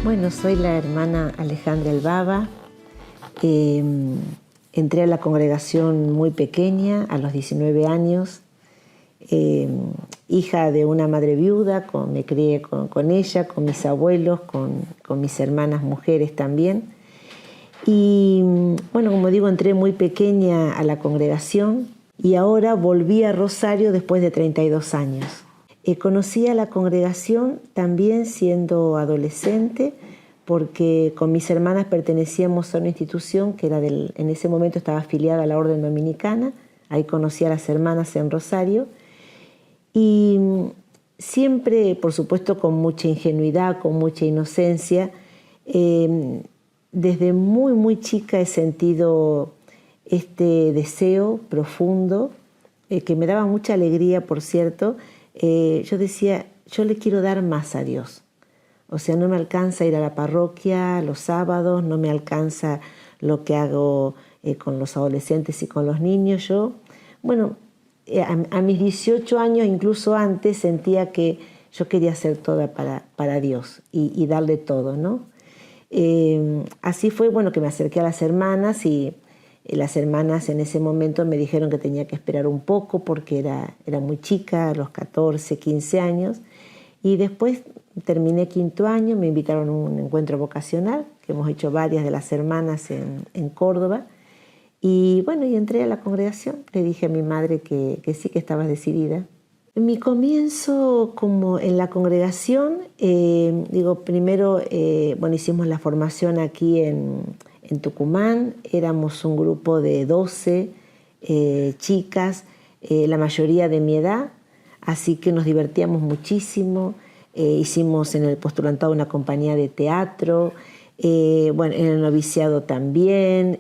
Bueno, soy la hermana Alejandra El Baba. Entré a la congregación muy pequeña, a los 19 años, hija de una madre viuda, me crié con ella, con mis abuelos, con mis hermanas mujeres también. Y bueno, como digo, entré muy pequeña a la congregación y ahora volví a Rosario después de 32 años. Conocí a la congregación también siendo adolescente, porque con mis hermanas pertenecíamos a una institución que era en ese momento estaba afiliada a la Orden Dominicana. Ahí conocí a las hermanas en Rosario. Y siempre, por supuesto, con mucha ingenuidad, con mucha inocencia, desde muy, muy chica he sentido este deseo profundo, que me daba mucha alegría, por cierto. Yo decía, yo le quiero dar más a Dios. O sea, no me alcanza ir a la parroquia los sábados, no me alcanza lo que hago con los adolescentes y con los niños. A mis 18 años, incluso antes, sentía que yo quería hacer toda para Dios y darle todo, ¿no? Así fue, bueno, que me acerqué a las hermanas y las hermanas en ese momento me dijeron que tenía que esperar un poco porque era muy chica, a los 14, 15 años. Y después terminé quinto año, me invitaron a un encuentro vocacional, que hemos hecho varias de las hermanas en Córdoba. Y bueno, y entré a la congregación, le dije a mi madre que sí, que estaba decidida. Mi comienzo como en la congregación, primero, hicimos la formación aquí en Tucumán, éramos un grupo de 12 chicas, la mayoría de mi edad, así que nos divertíamos muchísimo. Hicimos en el postulantado una compañía de teatro, en el noviciado también,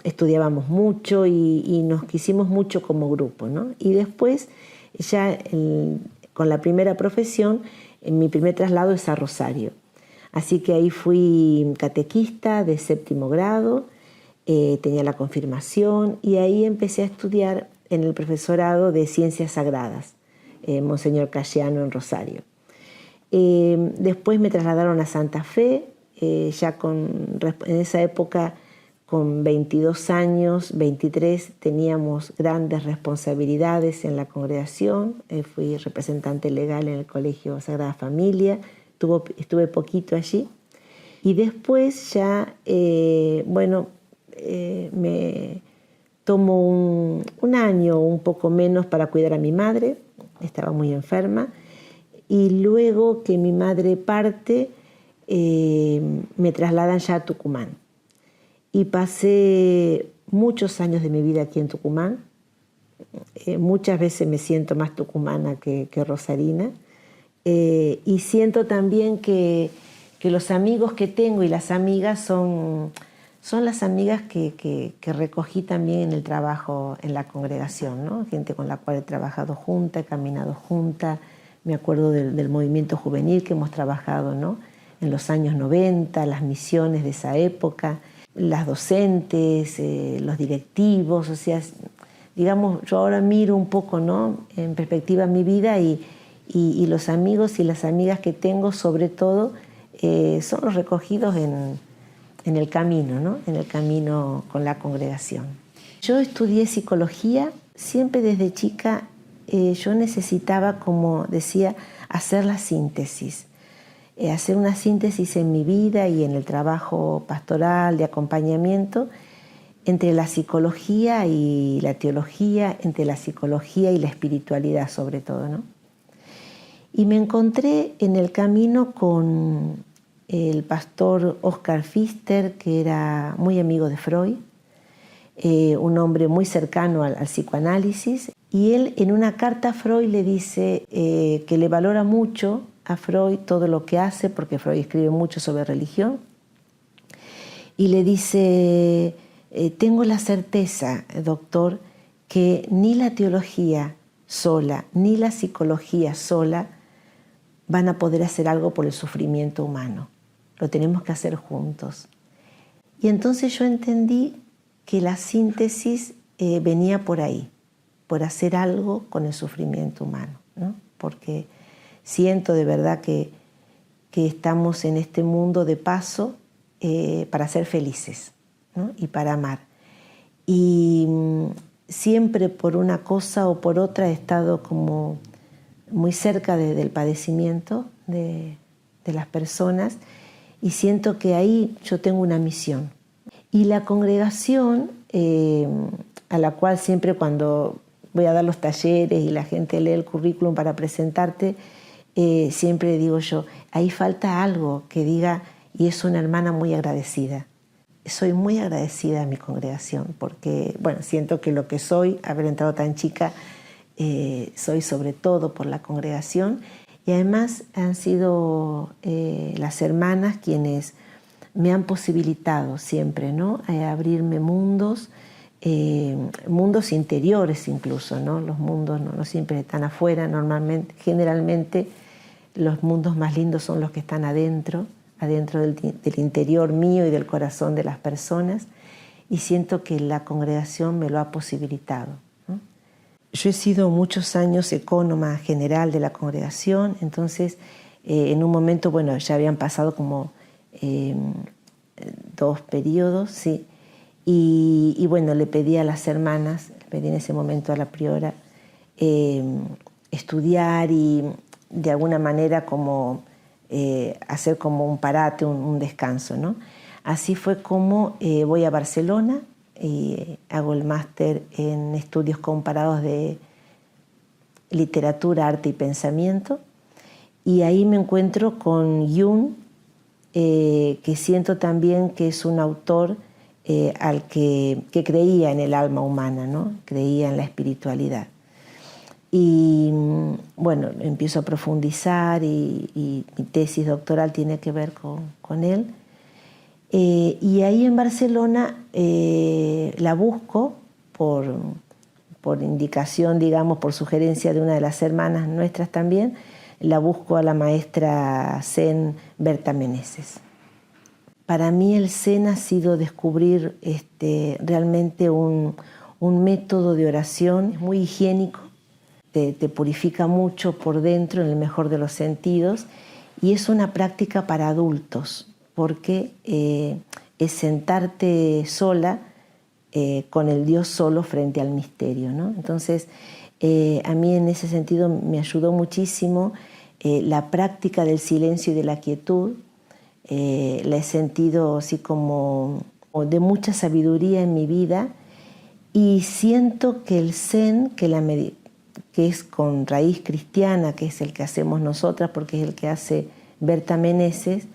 estudiábamos mucho y nos quisimos mucho como grupo, ¿no? Y después, con la primera profesión, mi primer traslado es a Rosario. Así que ahí fui catequista de 7º grado, tenía la confirmación y ahí empecé a estudiar en el profesorado de Ciencias Sagradas, Monseñor Cayano en Rosario. Después me trasladaron a Santa Fe, en esa época con 22 años, 23, teníamos grandes responsabilidades en la congregación. Fui representante legal en el Colegio Sagrada Familia, estuve poquito allí. Y después ya, me tomo un año, un poco menos, para cuidar a mi madre, estaba muy enferma. Y luego que mi madre parte, me trasladan ya a Tucumán. Y pasé muchos años de mi vida aquí en Tucumán. Muchas veces me siento más tucumana que rosarina. Y siento también que los amigos que tengo y las amigas son las amigas que recogí también en el trabajo en la congregación, ¿no? Gente con la cual he trabajado junta, he caminado junta. Me acuerdo del movimiento juvenil que hemos trabajado, ¿no? En los años 90, las misiones de esa época, las docentes, los directivos. O sea, digamos, yo ahora miro un poco, ¿no?, en perspectiva mi vida y los amigos y las amigas que tengo, sobre todo, son los recogidos en el camino, ¿no?, en el camino con la congregación. Yo estudié psicología, siempre desde chica. Yo necesitaba, como decía, hacer la síntesis, hacer una síntesis en mi vida y en el trabajo pastoral de acompañamiento entre la psicología y la teología, entre la psicología y la espiritualidad sobre todo, ¿no? Y me encontré en el camino con el pastor Oscar Pfister, que era muy amigo de Freud, un hombre muy cercano al psicoanálisis. Y él, en una carta a Freud, le dice que le valora mucho a Freud todo lo que hace, porque Freud escribe mucho sobre religión. Y le dice, tengo la certeza, doctor, que ni la teología sola, ni la psicología sola van a poder hacer algo por el sufrimiento humano. Lo tenemos que hacer juntos. Y entonces yo entendí que la síntesis venía por ahí, por hacer algo con el sufrimiento humano, ¿no? Porque siento de verdad que que estamos en este mundo de paso para ser felices, ¿no? Y para amar. Y siempre por una cosa o por otra he estado como muy cerca del padecimiento de las personas y siento que ahí yo tengo una misión. Y la congregación, a la cual siempre cuando voy a dar los talleres y la gente lee el currículum para presentarte, siempre digo yo, ahí falta algo que diga, y es una hermana muy agradecida. Soy muy agradecida a mi congregación porque, bueno, siento que lo que soy, haber entrado tan chica, soy sobre todo por la congregación y además han sido las hermanas quienes me han posibilitado siempre, ¿no? Abrirme mundos, mundos interiores incluso, ¿no? Los mundos no siempre están afuera, generalmente los mundos más lindos son los que están adentro del interior mío y del corazón de las personas, y siento que la congregación me lo ha posibilitado, ¿no? Yo he sido muchos años ecónoma general de la congregación, entonces en un momento, bueno, ya habían pasado como 2 periodos, sí, y bueno, le pedí a las hermanas, le pedí en ese momento a la priora, estudiar y de alguna manera como hacer como un parate, un descanso, ¿no? Así fue como voy a Barcelona y hago el máster en estudios comparados de literatura, arte y pensamiento, y ahí me encuentro con Jung, que siento también que es un autor al que creía en el alma humana, ¿no? Creía en la espiritualidad. Y bueno, empiezo a profundizar y mi tesis doctoral tiene que ver con él. Y ahí en Barcelona la busco por indicación, digamos, por sugerencia de una de las hermanas nuestras también, la busco a la maestra Zen Berta Meneses. Para mí el Zen ha sido descubrir realmente un método de oración muy higiénico, te purifica mucho por dentro en el mejor de los sentidos y es una práctica para adultos porque es sentarte sola con el Dios solo frente al misterio, ¿no? Entonces a mí en ese sentido me ayudó muchísimo la práctica del silencio y de la quietud. La he sentido así como de mucha sabiduría en mi vida y siento que el Zen, que es con raíz cristiana, que es el que hacemos nosotras porque es el que hace Berta Meneses,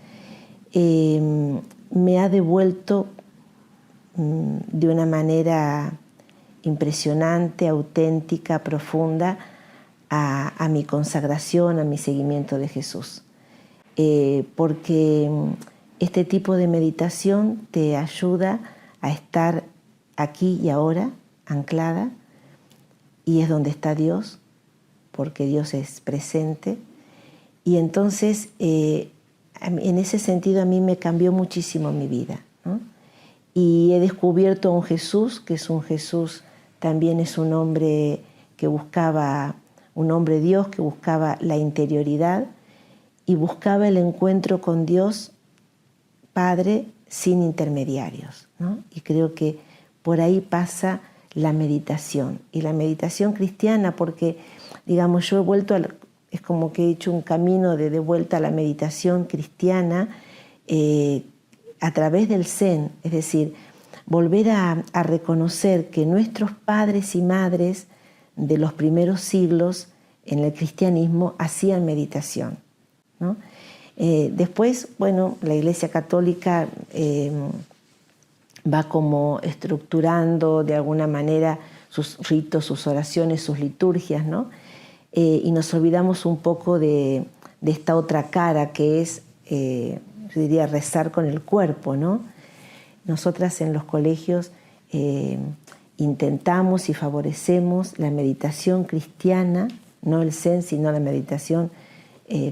me ha devuelto de una manera impresionante, auténtica, profunda a mi consagración, a mi seguimiento de Jesús. Porque este tipo de meditación te ayuda a estar aquí y ahora, anclada, y es donde está Dios, porque Dios es presente. Y entonces, en ese sentido, a mí me cambió muchísimo mi vida, ¿no? Y he descubierto a un Jesús, que es un Jesús, también es un hombre que buscaba, un hombre Dios que buscaba la interioridad y buscaba el encuentro con Dios Padre sin intermediarios, ¿no? Y creo que por ahí pasa la meditación, y la meditación cristiana, porque, digamos, yo he vuelto es como que he hecho un camino de vuelta a la meditación cristiana a través del Zen, es decir, volver a reconocer que nuestros padres y madres de los primeros siglos en el cristianismo hacían meditación, ¿no? Después, bueno, la Iglesia Católica va como estructurando de alguna manera sus ritos, sus oraciones, sus liturgias, ¿no? Y nos olvidamos un poco de esta otra cara que es, yo diría, rezar con el cuerpo, ¿no? Nosotras en los colegios intentamos y favorecemos la meditación cristiana, no el Zen, sino la meditación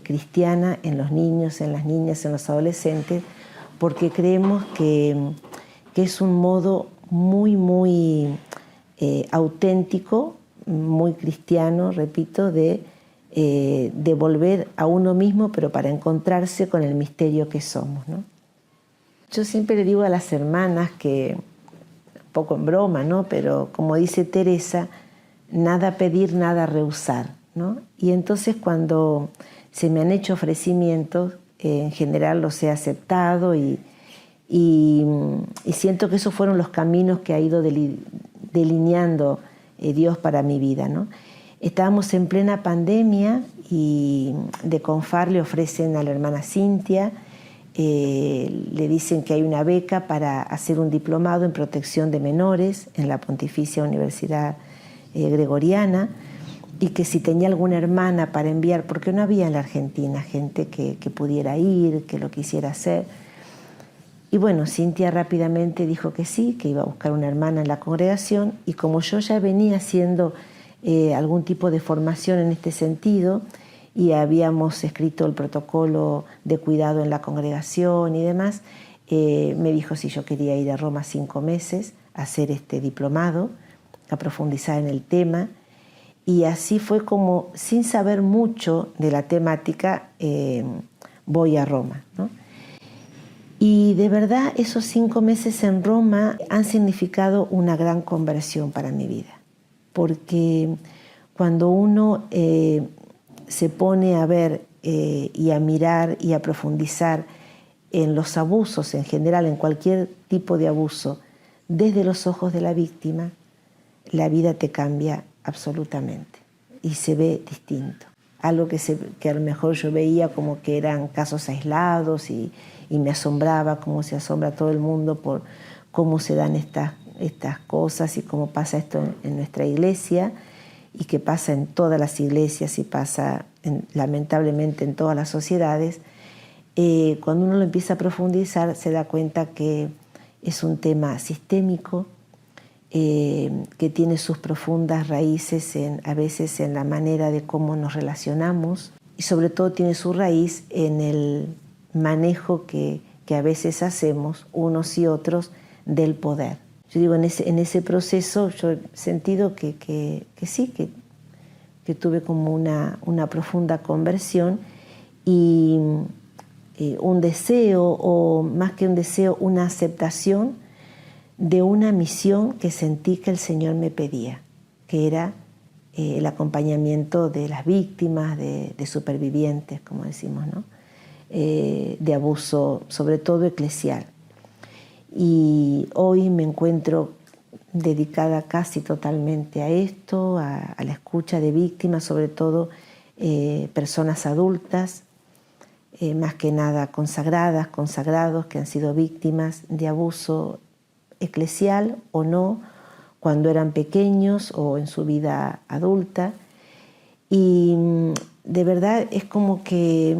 cristiana en los niños, en las niñas, en los adolescentes, porque creemos que es un modo muy, muy auténtico, muy cristiano, repito, de de volver a uno mismo, pero para encontrarse con el misterio que somos, ¿no? Yo siempre le digo a las hermanas que, un poco en broma, ¿no? Pero como dice Teresa, nada pedir, nada rehusar, ¿no? Y entonces cuando se me han hecho ofrecimientos, en general los he aceptado y siento que esos fueron los caminos que ha ido delineando Dios para mi vida, ¿no? Estábamos en plena pandemia y de Confar le ofrecen a la hermana Cintia, le dicen que hay una beca para hacer un diplomado en protección de menores en la Pontificia Universidad Gregoriana, y que si tenía alguna hermana para enviar, porque no había en la Argentina gente que pudiera ir, que lo quisiera hacer. Y bueno, Cintia rápidamente dijo que sí, que iba a buscar una hermana en la congregación, y como yo ya venía haciendo algún tipo de formación en este sentido y habíamos escrito el protocolo de cuidado en la congregación y demás, me dijo si yo quería ir a Roma 5 meses a hacer este diplomado, a profundizar en el tema. Y así fue como, sin saber mucho de la temática, voy a Roma, ¿no? Y de verdad esos 5 meses en Roma han significado una gran conversión para mi vida, porque cuando uno se pone a ver y a mirar y a profundizar en los abusos en general, en cualquier tipo de abuso, desde los ojos de la víctima, la vida te cambia absolutamente y se ve distinto. Algo que a lo mejor yo veía como que eran casos aislados y me asombraba, como se asombra todo el mundo por cómo se dan estas cosas y cómo pasa esto en nuestra iglesia, y que pasa en todas las iglesias y pasa lamentablemente en todas las sociedades. Cuando uno lo empieza a profundizar se da cuenta que es un tema sistémico, que tiene sus profundas raíces a veces en la manera de cómo nos relacionamos, y sobre todo tiene su raíz en el manejo que a veces hacemos unos y otros del poder. Yo digo, en ese proceso yo he sentido que sí, que tuve como una profunda conversión y un deseo, o más que un deseo, una aceptación de una misión que sentí que el Señor me pedía, que era el acompañamiento de las víctimas, de supervivientes, como decimos, ¿no? De abuso, sobre todo eclesial. Y hoy me encuentro dedicada casi totalmente a esto, a la escucha de víctimas, sobre todo personas adultas, más que nada consagradas, consagrados que han sido víctimas de abuso eclesial o no, cuando eran pequeños o en su vida adulta. Y de verdad es como que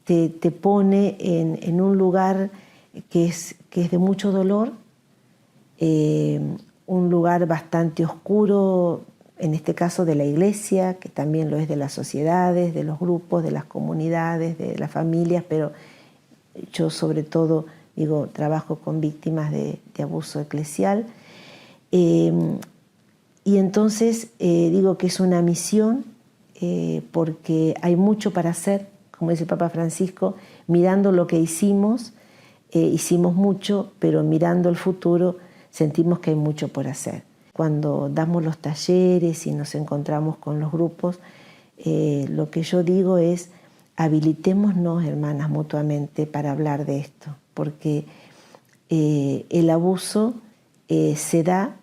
te pone en un lugar que es de mucho dolor, un lugar bastante oscuro, en este caso de la iglesia, que también lo es de las sociedades, de los grupos, de las comunidades, de las familias, pero yo sobre todo trabajo con víctimas de abuso eclesial. Y entonces digo que es una misión porque hay mucho para hacer, como dice el Papa Francisco, mirando lo que hicimos mucho, pero mirando el futuro sentimos que hay mucho por hacer. Cuando damos los talleres y nos encontramos con los grupos, lo que yo digo es: habilitémonos, hermanas, mutuamente para hablar de esto, porque el abuso se da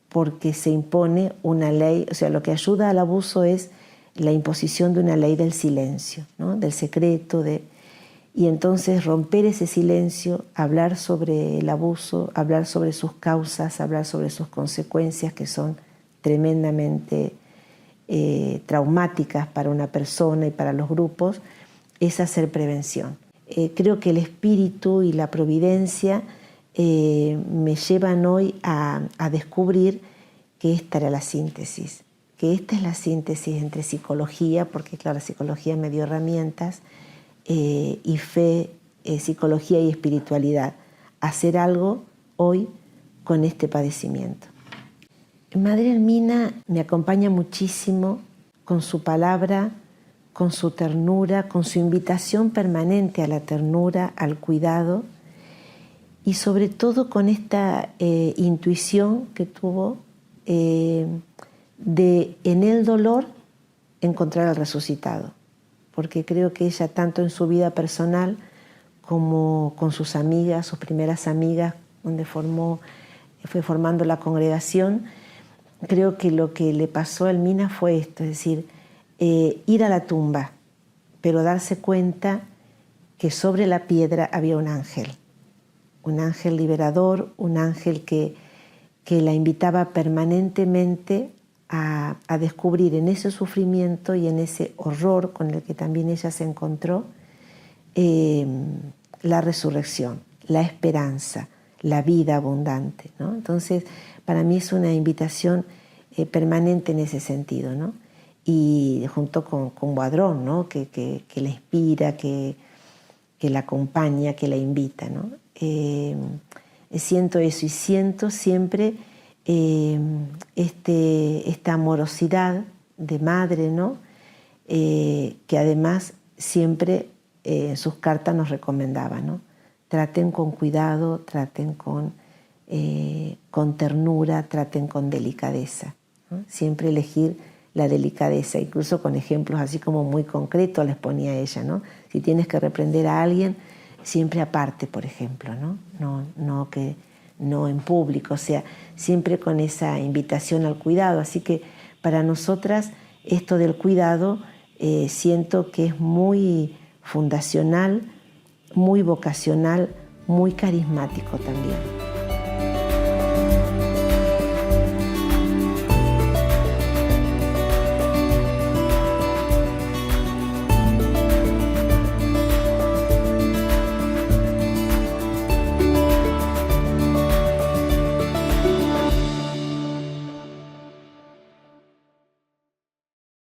porque se impone una ley, o sea, lo que ayuda al abuso es la imposición de una ley del silencio, ¿no? Del secreto, y entonces romper ese silencio, hablar sobre el abuso, hablar sobre sus causas, hablar sobre sus consecuencias, que son tremendamente traumáticas para una persona y para los grupos, es hacer prevención. Creo que el espíritu y la providencia me llevan hoy a descubrir que esta era la síntesis, que esta es la síntesis entre psicología, porque claro, la psicología me dio herramientas, y fe, psicología y espiritualidad, hacer algo hoy con este padecimiento. Madre Hermina me acompaña muchísimo con su palabra, con su ternura, con su invitación permanente a la ternura, al cuidado y sobre todo con esta intuición que tuvo de en el dolor encontrar al resucitado. Porque creo que ella, tanto en su vida personal como con sus amigas, sus primeras amigas, donde fue formando la congregación, creo que lo que le pasó a Elmina fue esto, es decir, ir a la tumba, pero darse cuenta que sobre la piedra había un ángel liberador, un ángel que la invitaba permanentemente a descubrir en ese sufrimiento y en ese horror con el que también ella se encontró, la resurrección, la esperanza, la vida abundante, ¿no? Entonces, para mí es una invitación permanente en ese sentido, ¿no? Y junto con Boadrón, ¿no? que la inspira, que la acompaña, que la invita, ¿no? Siento eso y siento siempre esta amorosidad de madre, ¿no? Que además siempre en sus cartas nos recomendaba, ¿no? Traten con cuidado, traten con ternura, traten con delicadeza, ¿no? Siempre elegir la delicadeza, incluso con ejemplos así como muy concretos les ponía ella, ¿no? Si tienes que reprender a alguien, siempre aparte, por ejemplo, ¿no? No en público, o sea, siempre con esa invitación al cuidado. Así que para nosotras esto del cuidado siento que es muy fundacional, muy vocacional, muy carismático también.